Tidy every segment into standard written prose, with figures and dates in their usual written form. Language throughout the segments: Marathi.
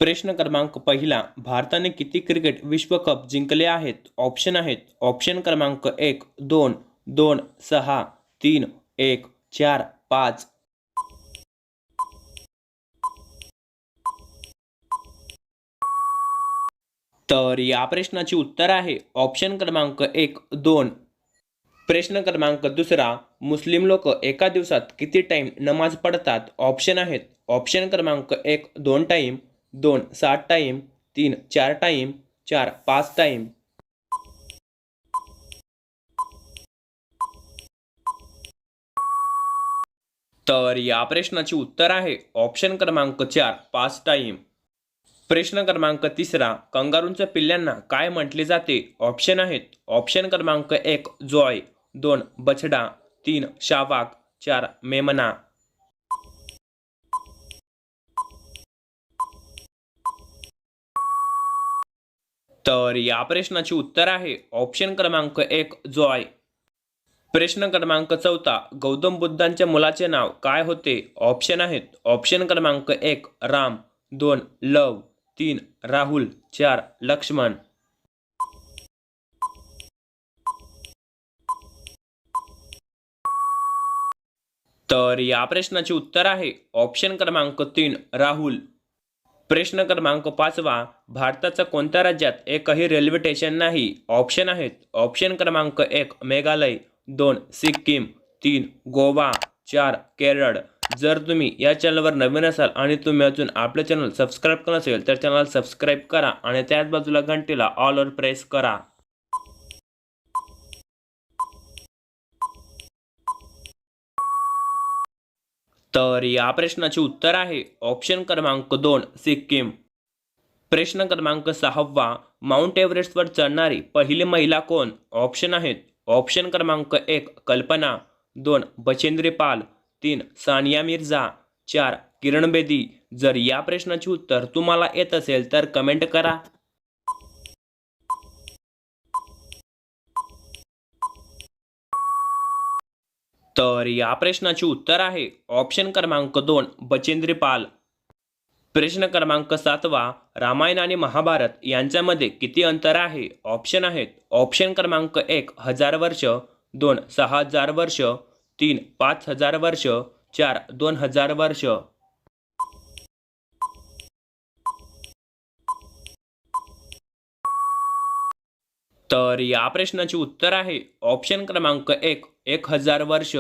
प्रश्न क्रमांक पहिला, भारताने किती क्रिकेट विश्वकप जिंकले आहेत? ऑप्शन आहेत. ऑप्शन क्रमांक 1, 2, 2, 6, 3, 1, 4, 5. तर या प्रश्नाची उत्तर आहे ऑप्शन क्रमांक 1, 2. प्रश्न क्रमांक दुसरा, मुस्लिम लोक एका दिवसात किती टाइम नमाज पढ़तात? ऑप्शन आहेत. ऑप्शन क्रमांक 1, 2 टाइम, 2, 7 टाइम, 3, 4 टाइम, 4, 5 टाइम. तर या प्रश्नाची उत्तर आहे ऑप्शन क्रमांक 4, 5 टाइम. प्रश्न क्रमांक तिसरा, कंगारूंच्या पिल्लांना काय म्हटले जाते? ऑप्शन आहेत. ऑप्शन क्रमांक 1, जॉय, 2, बछडा, 3, शावाक, 4, मेमना. तर या प्रश्नाची उत्तर आहे ऑप्शन क्रमांक 1, जॉय. प्रश्न क्रमांक चौथा, गौतम बुद्धांच्या मुलाचे नाव काय होते? ऑप्शन आहेत. ऑप्शन क्रमांक 1, राम, 2, लव, 3, राहुल, 4, लक्ष्मण. तर या प्रश्नाचे उत्तर आहे ऑप्शन क्रमांक 3, राहुल. प्रश्न क्रमांक 5वा, भारताच्या कोणत्या राज्यात एकही रेल्वे स्टेशन नाही? ऑप्शन आहेत. ऑप्शन क्रमांक 1, मेघालय, 2, सिक्कीम, 3, गोवा, 4, केरळ. जर तुम्ही या चॅनलवर नवीन असाल आणि तुम्ही अजून आपले चॅनल सबस्क्राईब केलं नसेल तर चॅनल सबस्क्राईब करा आणि त्याच बाजूला घंटीला ऑलवर प्रेस करा. तर या प्रश्नाचे उत्तर आहे ऑप्शन क्रमांक 2, सिक्कीम. प्रश्न क्रमांक 6वा, माउंट एव्हरेस्टवर चढणारी पहिली महिला कोण? ऑप्शन आहेत. ऑप्शन क्रमांक 1, कल्पना, 2, बचेंद्री पाल, 3, सानिया मिर्झा, 4, किरण बेदी. जर या प्रश्नाचे उत्तर तुम्हाला येत असेल तर कमेंट करा. तर या प्रश्नाचे उत्तर आहे ऑप्शन क्रमांक 2, बचेंद्री पाल. प्रश्न क्रमांक 7वा, रामायण आणि महाभारत यांच्यामध्ये किती अंतर आहे? ऑप्शन आहेत. ऑप्शन क्रमांक 1, 1000 वर्ष, 2, 6000 वर्ष, 3, 5000 वर्ष, 4, 2000 वर्ष. तर या प्रश्नाचे उत्तर आहे ऑप्शन क्रमांक 1, 1000 वर्ष.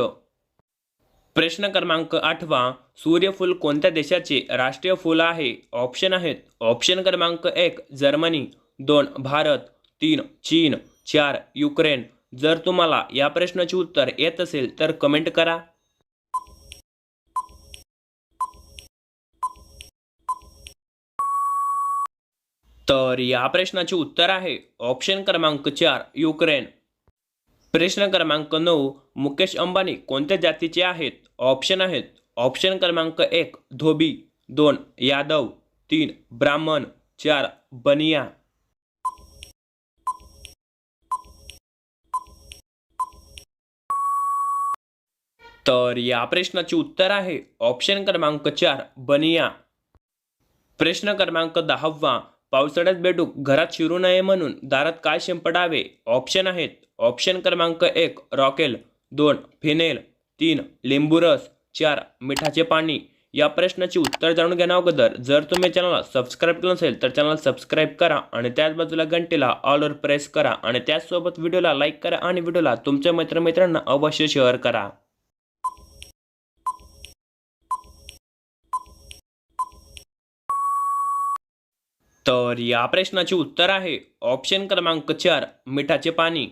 प्रश्न क्रमांक 8वा, सूर्यफूल कोणत्या देशाचे राष्ट्रीय फूल आहे? ऑप्शन आहेत. ऑप्शन क्रमांक 1, जर्मनी, 2, भारत, 3, चीन, 4, युक्रेन. जर तुम्हाला या प्रश्नाचे उत्तर येत असेल तर कमेंट करा. तर या प्रश्नाचे उत्तर आहे ऑप्शन क्रमांक 4, युक्रेन. प्रश्न क्रमांक 9, मुकेश अंबानी कोणत्या जातीचे आहेत? ऑप्शन आहेत. ऑप्शन क्रमांक 1, धोबी, 2, यादव, 3, ब्राह्मण, 4, बनिया. तर या प्रश्नाचे उत्तर आहे ऑप्शन क्रमांक 4, बनिया. प्रश्न क्रमांक 10वा, पावसाळ्यात बेडूक घरात शिरू नये म्हणून दारात काय शिंपडावे? ऑप्शन आहेत. ऑप्शन क्रमांक 1, रॉकेल, 2, फिनेल, 3, लिंबू रस, 4, मिठाचे पाणी. या प्रश्नाचे उत्तर जाणून घेण्या अगोदर जर तुम्ही चॅनलला सबस्क्राईब केलं नसेल तर चॅनल सबस्क्राईब करा आणि त्याच बाजूला घंटीला ऑलवर प्रेस करा आणि त्याचसोबत व्हिडिओला लाईक करा आणि व्हिडिओला तुमच्या मित्रमैत्रिणींना अवश्य शेअर करा. तर या प्रश्नाचे उत्तर आहे ऑप्शन क्रमांक 4, मिठाचे पाणी.